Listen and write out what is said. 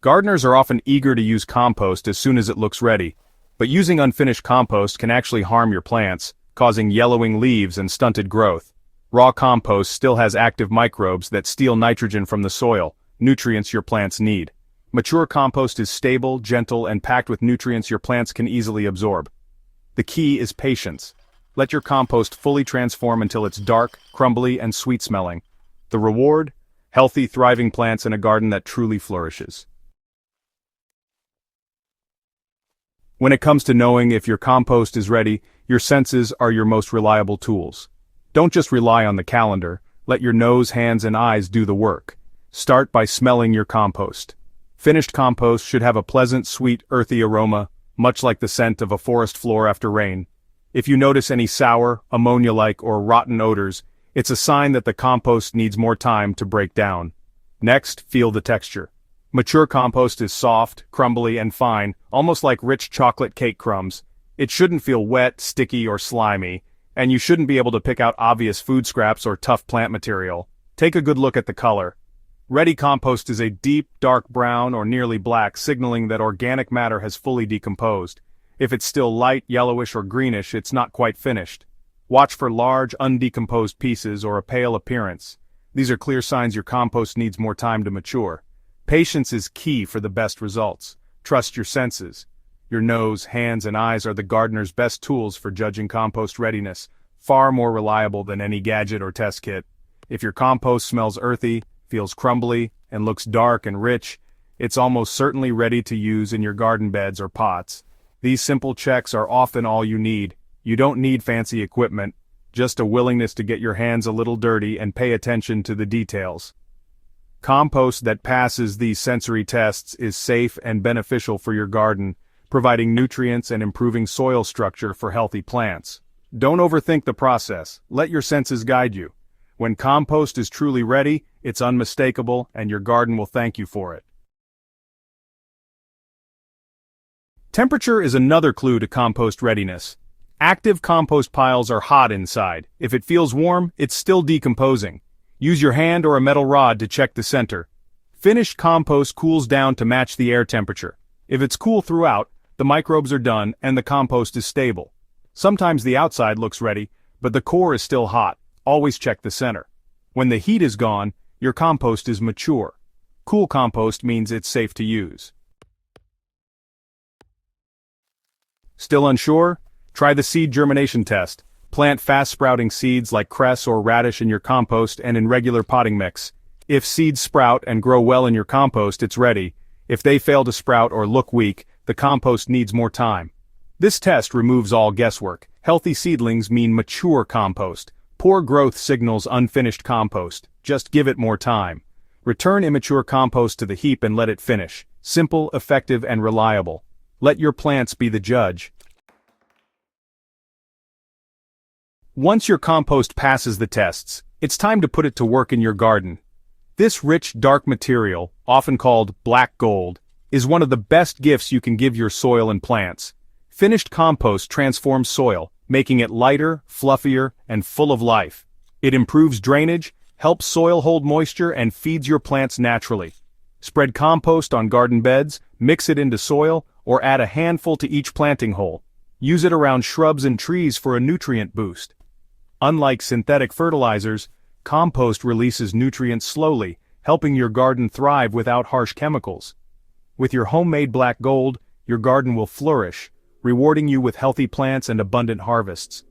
Gardeners are often eager to use compost as soon as it looks ready, but using unfinished compost can actually harm your plants, causing yellowing leaves and stunted growth. Raw compost still has active microbes that steal nitrogen from the soil, nutrients your plants need. Mature compost is stable, gentle, and packed with nutrients your plants can easily absorb. The key is patience. Let your compost fully transform until it's dark, crumbly, and sweet-smelling. The reward? Healthy, thriving plants in a garden that truly flourishes. When it comes to knowing if your compost is ready, your senses are your most reliable tools. Don't just rely on the calendar, let your nose, hands, and eyes do the work. Start by smelling your compost. Finished compost should have a pleasant, sweet, earthy aroma, much like the scent of a forest floor after rain. If you notice any sour, ammonia-like, or rotten odors, it's a sign that the compost needs more time to break down. Next, feel the texture. Mature compost is soft, crumbly, and fine, almost like rich chocolate cake crumbs. It shouldn't feel wet, sticky, or slimy, and you shouldn't be able to pick out obvious food scraps or tough plant material. Take a good look at the color. Ready compost is a deep, dark brown or nearly black, signaling that organic matter has fully decomposed. If it's still light, yellowish, or greenish, it's not quite finished. Watch for large, undecomposed pieces or a pale appearance. These are clear signs your compost needs more time to mature. Patience is key for the best results. Trust your senses. Your nose, hands, and eyes are the gardener's best tools for judging compost readiness, far more reliable than any gadget or test kit. If your compost smells earthy, feels crumbly, and looks dark and rich, it's almost certainly ready to use in your garden beds or pots. These simple checks are often all you need. You don't need fancy equipment, just a willingness to get your hands a little dirty and pay attention to the details. Compost that passes these sensory tests is safe and beneficial for your garden, providing nutrients and improving soil structure for healthy plants. Don't overthink the process. Let your senses guide you. When compost is truly ready, it's unmistakable, and your garden will thank you for it. Temperature is another clue to compost readiness. Active compost piles are hot inside. If it feels warm, it's still decomposing. Use your hand or a metal rod to check the center. Finished compost cools down to match the air temperature. If it's cool throughout, the microbes are done and the compost is stable. Sometimes the outside looks ready, but the core is still hot. Always check the center. When the heat is gone, your compost is mature. Cool compost means it's safe to use. Still unsure? Try the seed germination test. Plant fast-sprouting seeds like cress or radish in your compost and in regular potting mix. If seeds sprout and grow well in your compost, it's ready. If they fail to sprout or look weak, the compost needs more time. This test removes all guesswork. Healthy seedlings mean mature compost. Poor growth signals unfinished compost. Just give it more time. Return immature compost to the heap and let it finish. Simple, effective, and reliable. Let your plants be the judge. Once your compost passes the tests, it's time to put it to work in your garden. This rich, dark material, often called black gold, is one of the best gifts you can give your soil and plants. Finished compost transforms soil, making it lighter, fluffier, and full of life. It improves drainage, helps soil hold moisture, and feeds your plants naturally. Spread compost on garden beds, mix it into soil, or add a handful to each planting hole. Use it around shrubs and trees for a nutrient boost. Unlike synthetic fertilizers, compost releases nutrients slowly, helping your garden thrive without harsh chemicals. With your homemade black gold, your garden will flourish, rewarding you with healthy plants and abundant harvests.